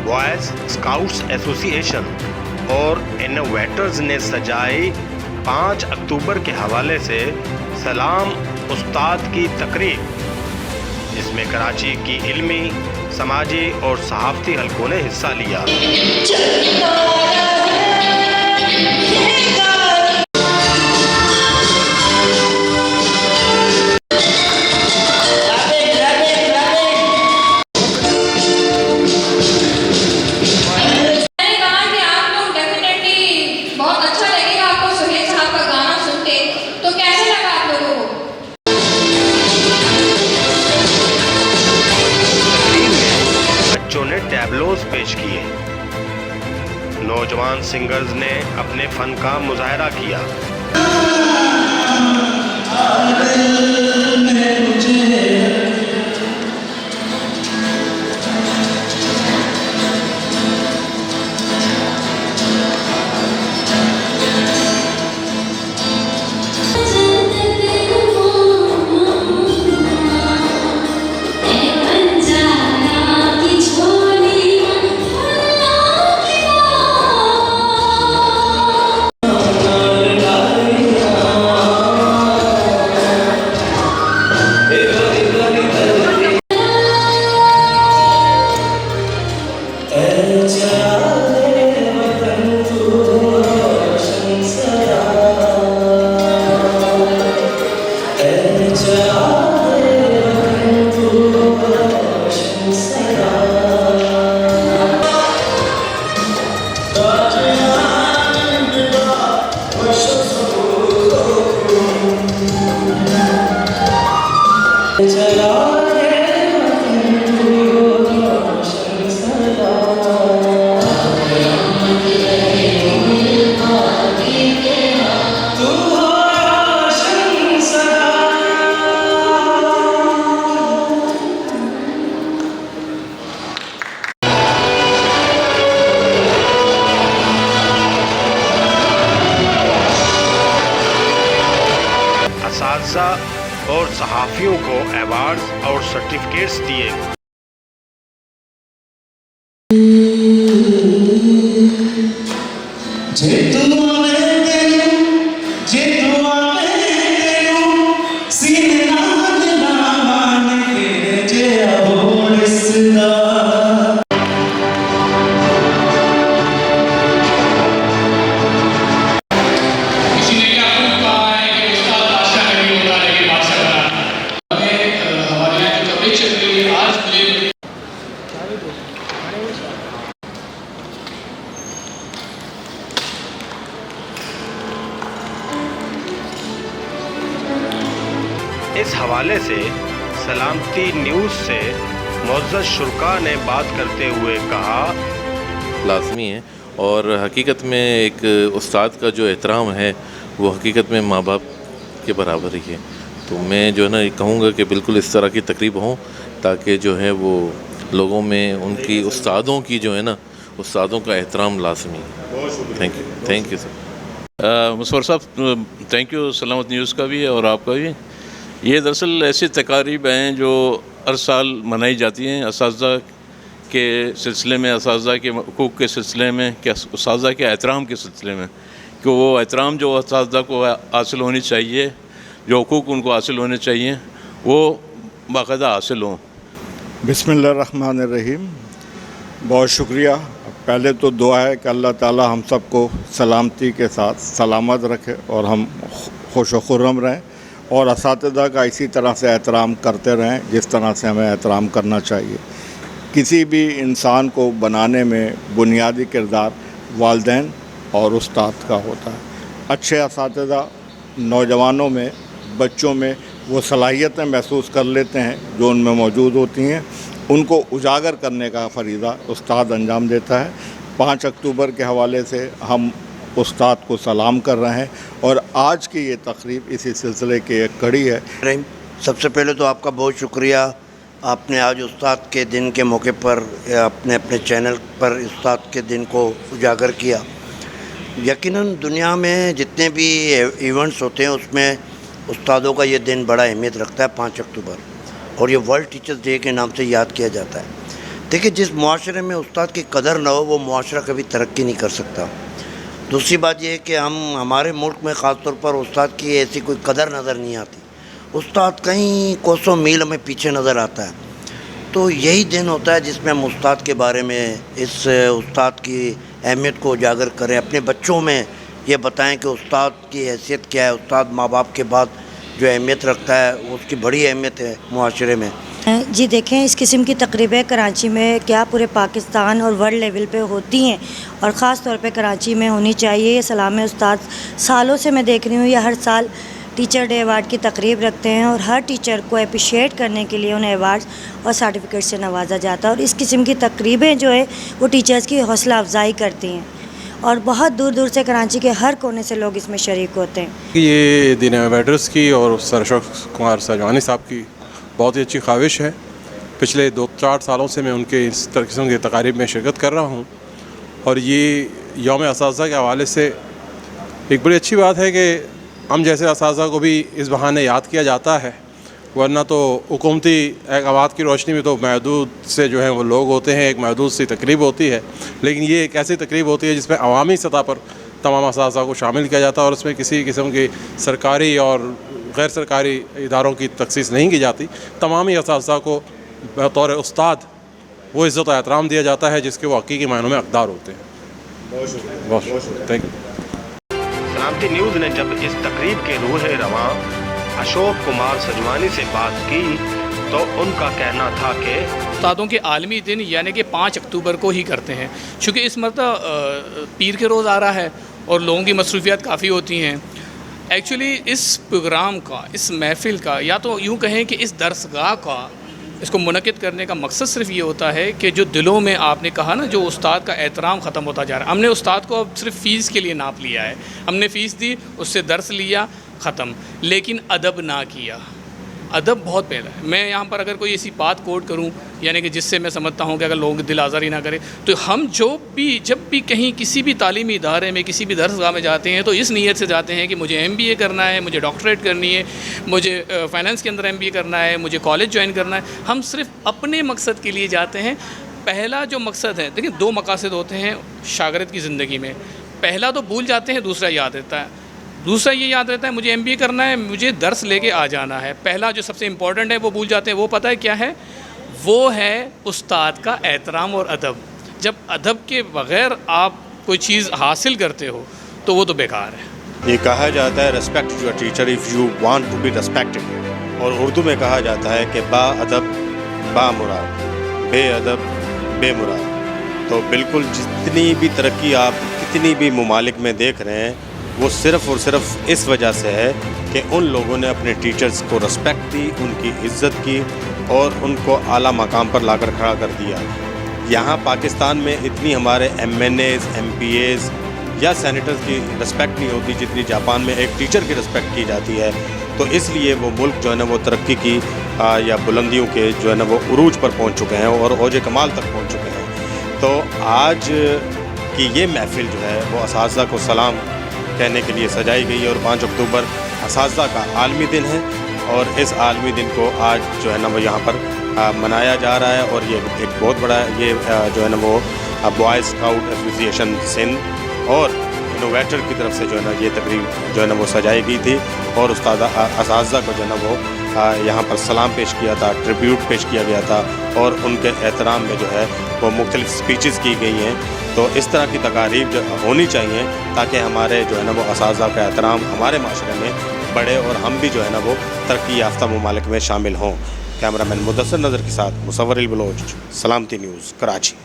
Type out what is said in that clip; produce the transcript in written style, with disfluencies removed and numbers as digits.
Boys scouts ایسوسی ایشن اور انوویٹرز نے سجائی 5 اکتوبر کے حوالے سے سلام استاد کی تقریب، جس میں کراچی کی علمی، سماجی اور صحافتی حلقوں نے حصہ لیا۔ نے ٹیبلوز پیش کیے، نوجوان سنگرز نے اپنے فن کا مظاہرہ کیا۔ اساتذہ اور صحافیوں کو ایوارڈز اور سرٹیفکیٹس دیے۔ اس حوالے سے سلامتی نیوز سے معزز شرکاء نے بات کرتے ہوئے کہا، لازمی ہے اور حقیقت میں ایک استاد کا جو احترام ہے وہ حقیقت میں ماں باپ کے برابر ہی ہے۔ تو میں جو ہے نا کہوں گا کہ بالکل اس طرح کی تقریب ہوں تاکہ جو ہے وہ لوگوں میں ان کی استادوں کی جو ہے نا استادوں کا احترام لازمی ہے۔ Thank you sir. مصور صاحب تھینک یو سلامت نیوز کا بھی اور آپ کا بھی۔ یہ دراصل ایسی تقاریب ہیں جو ہر سال منائی جاتی ہیں اساتذہ کے سلسلے میں، اساتذہ کے حقوق کے سلسلے میں، کہ اساتذہ کے احترام کے سلسلے میں، کہ وہ احترام جو اساتذہ کو حاصل ہونی چاہیے، جو حقوق ان کو حاصل ہونے چاہیے وہ باقاعدہ حاصل ہوں۔ بسم اللہ الرحمن الرحیم۔ بہت شکریہ۔ پہلے تو دعا ہے کہ اللہ تعالی ہم سب کو سلامتی کے ساتھ سلامت رکھے اور ہم خوش و خرم رہیں، اور اساتذہ کا اسی طرح سے احترام کرتے رہیں جس طرح سے ہمیں احترام کرنا چاہیے۔ کسی بھی انسان کو بنانے میں بنیادی کردار والدین اور استاد کا ہوتا ہے۔ اچھے اساتذہ نوجوانوں میں، بچوں میں وہ صلاحیتیں محسوس کر لیتے ہیں جو ان میں موجود ہوتی ہیں، ان کو اجاگر کرنے کا فریضہ استاد انجام دیتا ہے۔ 5 اکتوبر کے حوالے سے ہم استاد کو سلام کر رہے ہیں اور آج کی یہ تقریب اسی سلسلے کی ایک کڑی ہے۔ سب سے پہلے تو آپ کا بہت شکریہ، آپ نے آج استاد کے دن کے موقع پر اپنے چینل پر استاد کے دن کو اجاگر کیا۔ یقیناً دنیا میں جتنے بھی ایونٹس ہوتے ہیں اس میں استادوں کا یہ دن بڑا اہمیت رکھتا ہے 5 اکتوبر، اور یہ ورلڈ ٹیچرز ڈے کے نام سے یاد کیا جاتا ہے۔ دیکھیں جس معاشرے میں استاد کی قدر نہ ہو وہ معاشرہ کبھی ترقی نہیں کر سکتا. دوسری بات یہ ہے کہ ہمارے ملک میں خاص طور پر استاد کی ایسی کوئی قدر نظر نہیں آتی. استاد کہیں کوسوں میل ہمیں پیچھے نظر آتا ہے. تو یہی دن ہوتا ہے جس میں ہم استاد کے بارے میں اس استاد کی اہمیت کو اجاگر کریں, اپنے بچوں میں یہ بتائیں کہ استاد کی حیثیت کیا ہے. استاد ماں باپ کے بعد جو اہمیت رکھتا ہے وہ اس کی بڑی اہمیت ہے معاشرے میں. جی دیکھیں, اس قسم کی تقریبیں کراچی میں کیا پورے پاکستان اور ورلڈ لیول پہ ہوتی ہیں, اور خاص طور پہ کراچی میں ہونی چاہیے. یہ سلام استاد سالوں سے میں دیکھ رہی ہوں, یہ ہر سال ٹیچر ڈے ایوارڈ کی تقریب رکھتے ہیں اور ہر ٹیچر کو اپریشیٹ کرنے کے لیے انہیں ایوارڈز اور سرٹیفکیٹ سے نوازا جاتا ہے. اور اس قسم کی تقریبیں جو ہے وہ ٹیچرز کی حوصلہ افزائی کرتی ہیں, اور بہت دور دور سے کراچی کے ہر کونے سے لوگ اس میں شریک ہوتے ہیں. یہ دن ایوارڈرز کی اور سر اشوک کمار ساجوانی صاحب کی بہت ہی اچھی خواہش ہے. پچھلے 2-4 سالوں سے میں ان کے اس قسم کی تقاریب میں شرکت کر رہا ہوں, اور یہ یوم اساتذہ کے حوالے سے ایک بڑی اچھی بات ہے کہ ہم جیسے اساتذہ کو بھی اس بہانے یاد کیا جاتا ہے, ورنہ تو حکومتی احکامات کی روشنی میں تو محدود سے جو ہیں وہ لوگ ہوتے ہیں, ایک محدود سی تقریب ہوتی ہے. لیکن یہ ایک ایسی تقریب ہوتی ہے جس میں عوامی سطح پر تمام اساتذہ کو شامل کیا جاتا ہے, اور اس میں کسی قسم کی سرکاری اور غیر سرکاری اداروں کی تخصیص نہیں کی جاتی. تمامی اساتذہ کو بطور استاد وہ عزت و احترام دیا جاتا ہے جس کے وہ حقیقی معنوں میں حقدار ہوتے ہیں. بہت شکریہ. Thank you. سلامتی نیوز نے جب اس تقریب کے روح رواں اشوک کمار سجوانی سے بات کی تو ان کا کہنا تھا کہ استادوں کے عالمی دن یعنی کہ 5 اکتوبر کو ہی کرتے ہیں, چونکہ اس مرتبہ پیر کے روز آ رہا ہے اور لوگوں کی مصروفیات کافی ہوتی ہیں. ایکچولی اس پروگرام کا, اس محفل کا, یا تو یوں کہیں کہ اس درسگاہ کا, اس کو منعقد کرنے کا مقصد صرف یہ ہوتا ہے کہ جو دلوں میں آپ نے کہا نا جو استاد کا احترام ختم ہوتا جا رہا ہے. ہم نے استاد کو اب صرف فیس کے لیے ناپ لیا ہے, ہم نے فیس دی, اس سے درس لیا, ختم, لیکن ادب نہ کیا. ادب بہت پہلا ہے. میں یہاں پر اگر کوئی ایسی بات کوٹ کروں یعنی کہ جس سے میں سمجھتا ہوں کہ اگر لوگوں کی دل آزاری نہ کرے, تو ہم جب بھی کہیں کسی بھی تعلیمی ادارے میں کسی بھی درسگاہ میں جاتے ہیں تو اس نیت سے جاتے ہیں کہ مجھے MBA کرنا ہے, مجھے ڈاکٹریٹ کرنی ہے, مجھے فائنانس کے اندر MBA کرنا ہے, مجھے کالج جوائن کرنا ہے. ہم صرف اپنے مقصد کے لیے جاتے ہیں. پہلا جو مقصد ہے, دیکھیں 2 مقاصد ہوتے ہیں شاگرد کی زندگی میں. پہلا تو بھول جاتے ہیں, دوسرا یاد رہتا ہے. دوسرا یہ یاد رہتا ہے مجھے MBA کرنا ہے, مجھے درس لے کے آ جانا ہے. پہلا جو سب سے امپورٹنٹ ہے وہ بھول جاتے ہیں. وہ پتہ ہے کیا ہے؟ وہ ہے استاد کا احترام اور ادب. جب ادب کے بغیر آپ کوئی چیز حاصل کرتے ہو تو وہ تو بیکار ہے. یہ کہا جاتا ہے respect your teacher if you want to be respected, اور اردو میں کہا جاتا ہے کہ با ادب با مراد, بے ادب بے مراد. تو بالکل جتنی بھی ترقی آپ کتنی بھی ممالک میں دیکھ رہے ہیں وہ صرف اور صرف اس وجہ سے ہے کہ ان لوگوں نے اپنے ٹیچرز کو رسپیکٹ دی, ان کی عزت کی اور ان کو اعلیٰ مقام پر لا کر کھڑا کر دیا. یہاں پاکستان میں اتنی ہمارے MNAs, MPAs یا سینیٹرز کی رسپیکٹ نہیں ہوتی جتنی جاپان میں ایک ٹیچر کی رسپیکٹ کی جاتی ہے. تو اس لیے وہ ملک جو ہے نا وہ ترقی کی یا بلندیوں کے جو ہے نا وہ عروج پر پہنچ چکے ہیں اور اوج کمال تک پہنچ چکے ہیں. تو آج کی یہ محفل جو ہے وہ اساتذہ کو سلام کہنے کے لیے سجائی گئی ہے, اور 5 اکتوبر اساتذہ کا عالمی دن ہے, اور اس عالمی دن کو آج جو ہے نا وہ یہاں پر منایا جا رہا ہے. اور یہ ایک بہت بڑا یہ جو ہے نا وہ بوائز اسکاؤٹ ایسوسی ایشن سندھ اور انوویٹر کی طرف سے جو ہے نا یہ تقریب جو ہے نا وہ سجائی گئی تھی, اور اساتذہ کو جو ہے نا وہ یہاں پر سلام پیش کیا تھا, ٹریبیوٹ پیش کیا گیا تھا, اور ان کے احترام میں جو ہے وہ مختلف اسپیچز کی گئی ہیں. تو اس طرح کی تقاریب جو ہونی چاہیے تاکہ ہمارے جو ہے نا وہ اساتذہ کا احترام ہمارے معاشرے میں بڑھے اور ہم بھی جو ہے نا وہ ترقی یافتہ ممالک میں شامل ہوں. کیمرہ مین مدثر نظر کے ساتھ مصور البلوچ, سلامتی نیوز, کراچی.